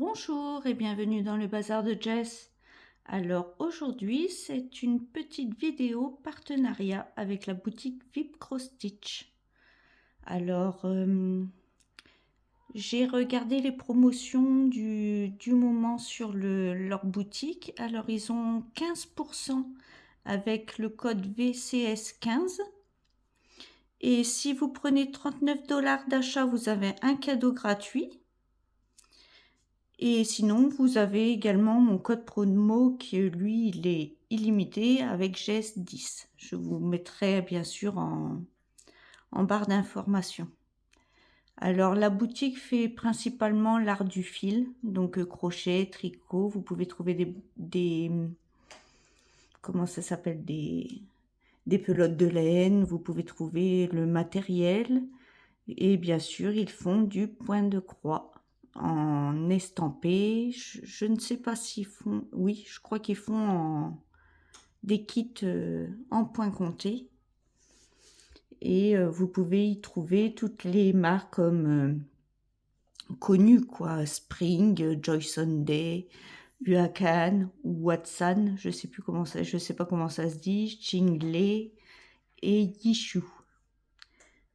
Bonjour et bienvenue dans le bazar de Jess. Alors aujourd'hui, c'est une petite vidéo partenariat avec la boutique VIP Cross Stitch. Alors, j'ai regardé les promotions du moment sur leur boutique. Alors, ils ont 15% avec le code VCS15. Et si vous prenez 39 $ d'achat, vous avez un cadeau gratuit. Et sinon, vous avez également mon code promo qui, lui, il est illimité avec GS10. Je vous mettrai bien sûr en barre d'informations. Alors, la boutique fait principalement l'art du fil, donc crochet, tricot. Vous pouvez trouver comment ça s'appelle, des pelotes de laine. Vous pouvez trouver le matériel. Et bien sûr, ils font du point de croix en estampé. Je ne sais pas s'ils font... Oui, je crois qu'ils font des kits en point compté. Et vous pouvez y trouver toutes les marques comme connues, quoi. Spring, Joy Sunday, Huacan ou Watson. Je sais pas comment ça se dit. Chingley et Yishu.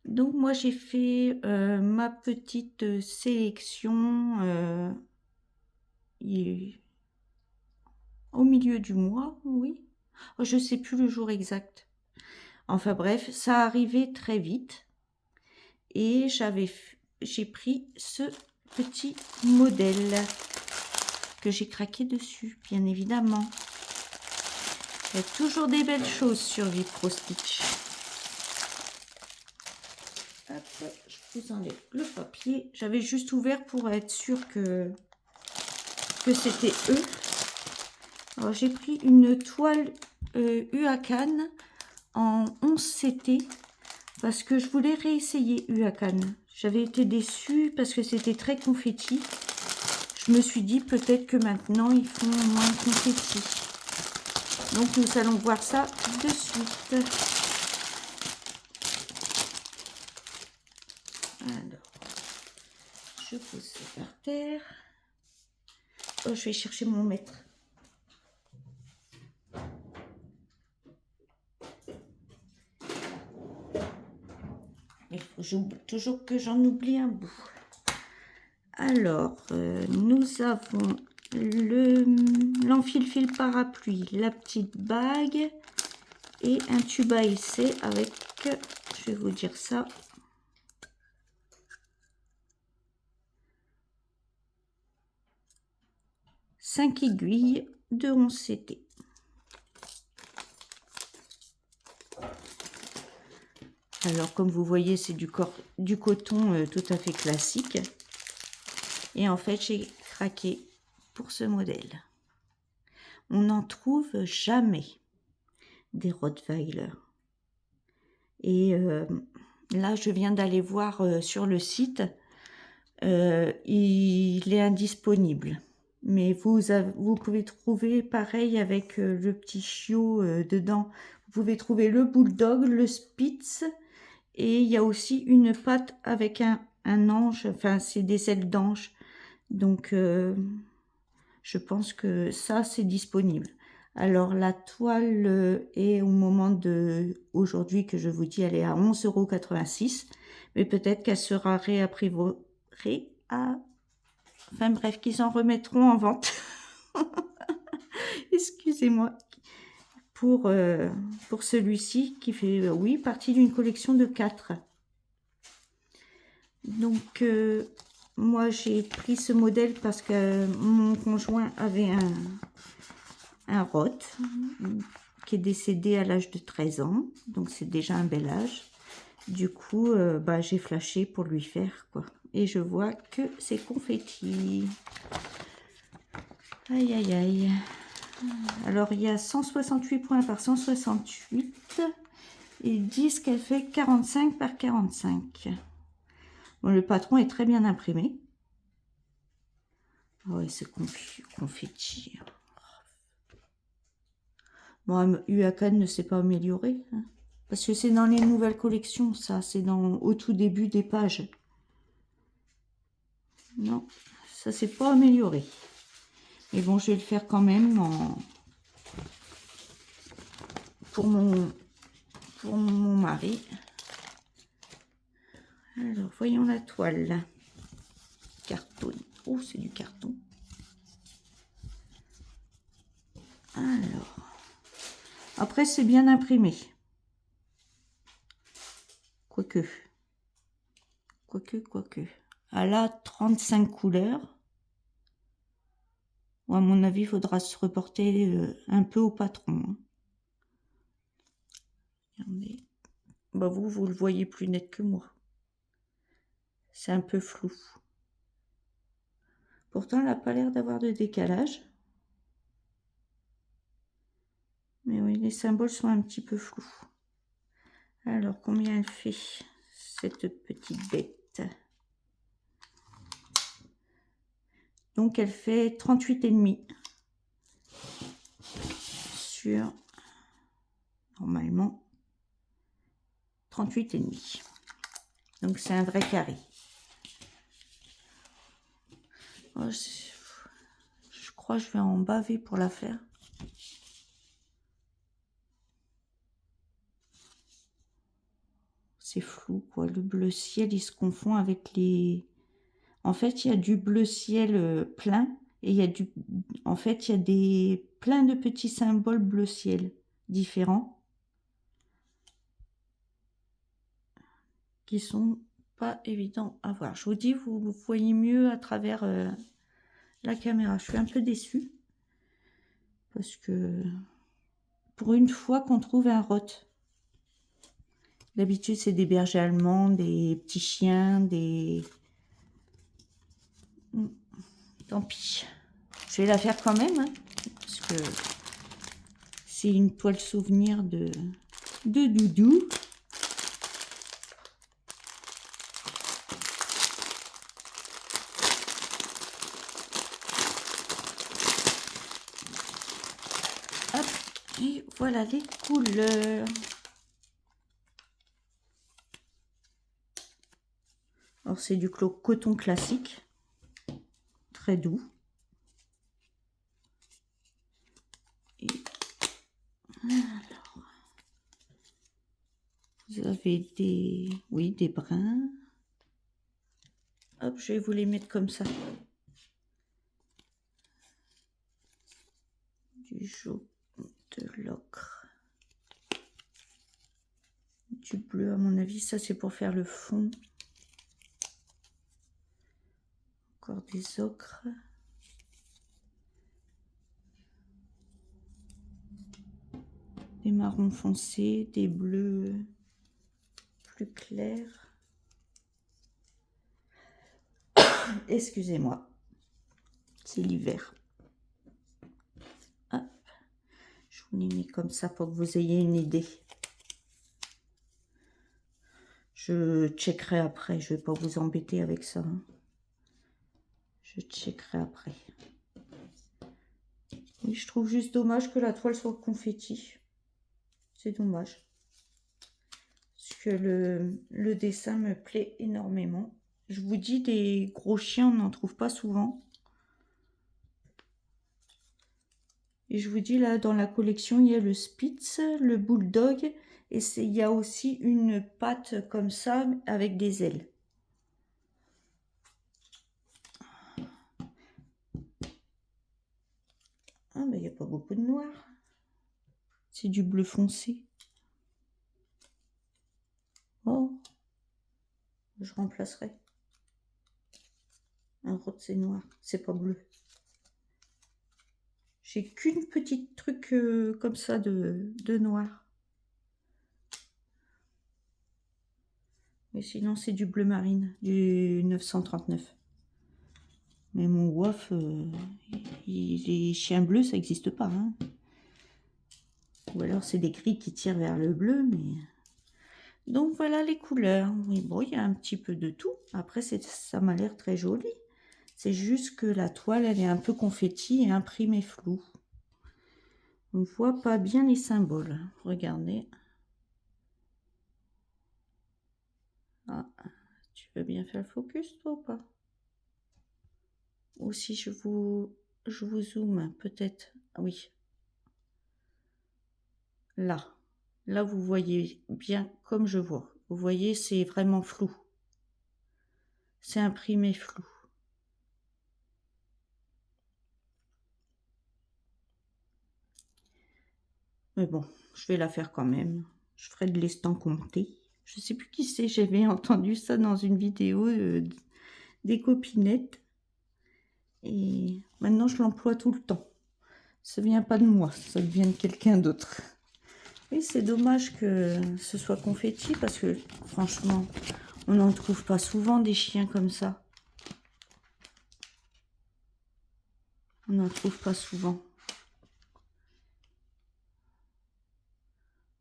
Donc moi j'ai fait ma petite sélection au milieu du mois, oui. Je sais plus le jour exact. Enfin bref, ça arrivait très vite et j'ai pris ce petit modèle que j'ai craqué dessus, bien évidemment. Il y a toujours des belles choses sur Vipro Stitch. Hop, je vous enlève le papier. J'avais juste ouvert pour être sûr que c'était eux. Alors j'ai pris une toile Huacan en 11 CT parce que je voulais réessayer Huacan. J'avais été déçue parce que c'était très confetti. Je me suis dit peut-être que maintenant ils font moins confetti. Donc nous allons voir ça de suite. Alors, je pose ça par terre. Oh, je vais chercher mon mètre. Il faut toujours que j'en oublie un bout. Alors, nous avons l'enfil-fil parapluie, la petite bague et un tube à essai avec, je vais vous dire ça, cinq aiguilles de 11 CT. Alors, comme vous voyez, c'est du coton tout à fait classique. Et en fait, j'ai craqué pour ce modèle. On n'en trouve jamais des Rottweiler. Et là, je viens d'aller voir sur le site. Il est indisponible. Mais vous pouvez trouver pareil avec le petit chiot dedans. Vous pouvez trouver le bulldog, le spitz. Et il y a aussi une patte avec un ange. Enfin, c'est des ailes d'ange. Donc, je pense que ça, c'est disponible. Alors, la toile est au moment de aujourd'hui que je vous dis, elle est à 11,86 €. Mais peut-être qu'elle sera enfin bref, qu'ils en remettront en vente. Excusez-moi. Pour celui-ci qui fait, oui, partie d'une collection de 4. Donc, moi, j'ai pris ce modèle parce que mon conjoint avait un Roth qui est décédé à l'âge de 13 ans. Donc, c'est déjà un bel âge. Du coup, j'ai flashé pour lui faire, quoi. Et je vois que c'est confetti. Aïe, aïe, aïe. Alors, il y a 168 points par 168. Ils disent qu'elle fait 45 par 45. Bon, le patron est très bien imprimé. Ah ouais, c'est confetti. Bon, Huacan ne s'est pas amélioré. Hein, parce que c'est dans les nouvelles collections, ça. C'est au tout début des pages. Non, ça s'est pas amélioré. Mais bon, je vais le faire quand même pour mon mari. Alors, voyons la toile. Carton. Oh, c'est du carton. Alors, après, c'est bien imprimé. Quoique. Elle a 35 couleurs. Bon, à mon avis, il faudra se reporter un peu au patron. Hein. Regardez. Bah, vous le voyez plus net que moi. C'est un peu flou. Pourtant, elle n'a pas l'air d'avoir de décalage. Mais oui, les symboles sont un petit peu flous. Alors, combien elle fait, cette petite bête? Donc, elle fait 38,5 sur, normalement, 38,5. Donc, c'est un vrai carré. Oh, je crois que je vais en baver pour la faire. C'est flou, quoi. Le bleu ciel, il se confond avec les... En fait, il y a du bleu ciel plein et il y a du... En fait, il y a plein de petits symboles bleu ciel différents qui sont pas évidents à voir. Je vous dis, vous voyez mieux à travers la caméra. Je suis un peu déçue parce que pour une fois qu'on trouve un rot. D'habitude, c'est des bergers allemands, des petits chiens, des... Tant pis. Je vais la faire quand même, hein, parce que c'est une toile souvenir de Doudou. Hop, et voilà les couleurs. Alors, c'est du coton classique, très doux. Et alors, vous avez des brins. Hop, je vais vous les mettre comme ça. Du jaune, de l'ocre, du bleu, à mon avis, ça c'est pour faire le fond. Encore des ocres. Des marrons foncés, des bleus plus clairs. Excusez-moi, c'est l'hiver. Hop, je vous les mets comme ça pour que vous ayez une idée. Je checkerai après, je vais pas vous embêter avec ça. Hein. Je checkerai après. Oui, je trouve juste dommage que la toile soit confetti. C'est dommage. Parce que le dessin me plaît énormément. Je vous dis, des gros chiens, on n'en trouve pas souvent. Et je vous dis, là, dans la collection, il y a le Spitz, le Bulldog. Et il y a aussi une patte comme ça, avec des ailes. Ah, mais il n'y a pas beaucoup de noir. C'est du bleu foncé. Oh, je remplacerai. Un rot, c'est noir, c'est pas bleu. J'ai qu'une petite truc comme ça de noir. Mais sinon, c'est du bleu marine, du 939. Mais mon WAF, les chiens bleus, ça n'existe pas. Hein. Ou alors, c'est des gris qui tirent vers le bleu, mais... Donc, voilà les couleurs. Oui, bon, il y a un petit peu de tout. Après, ça m'a l'air très joli. C'est juste que la toile, elle est un peu confetti et imprimée floue. On ne voit pas bien les symboles. Regardez. Ah, tu veux bien faire le focus, toi, ou pas? Ou si je vous zoome peut-être. Oui, là. Là, vous voyez bien comme je vois. Vous voyez, c'est vraiment flou. C'est imprimé flou. Mais bon, je vais la faire quand même. Je ferai de l'estampe compté. Je sais plus qui c'est, j'avais entendu ça dans une vidéo des copinettes. Et maintenant, je l'emploie tout le temps. Ça vient pas de moi, ça vient de quelqu'un d'autre. Oui, c'est dommage que ce soit confetti parce que franchement, on n'en trouve pas souvent des chiens comme ça. On n'en trouve pas souvent.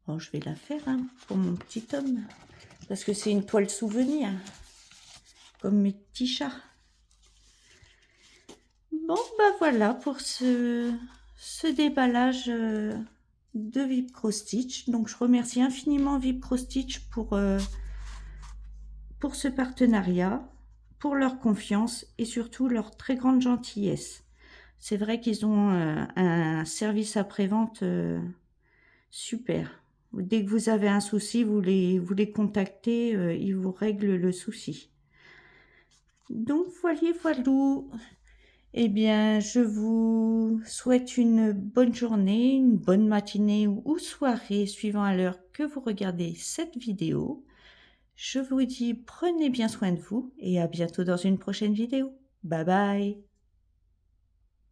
Bon, je vais la faire hein, pour mon petit homme. Parce que c'est une toile souvenir. Comme mes petits chats. Bon, bah voilà pour ce déballage de Vipco Stitch. Donc, je remercie infiniment Vipco Stitch pour ce partenariat, pour leur confiance et surtout leur très grande gentillesse. C'est vrai qu'ils ont un service après-vente super. Dès que vous avez un souci, vous les contactez, ils vous règlent le souci. Donc, voilou. Eh bien, je vous souhaite une bonne journée, une bonne matinée ou soirée, suivant à l'heure que vous regardez cette vidéo. Je vous dis prenez bien soin de vous et à bientôt dans une prochaine vidéo. Bye bye.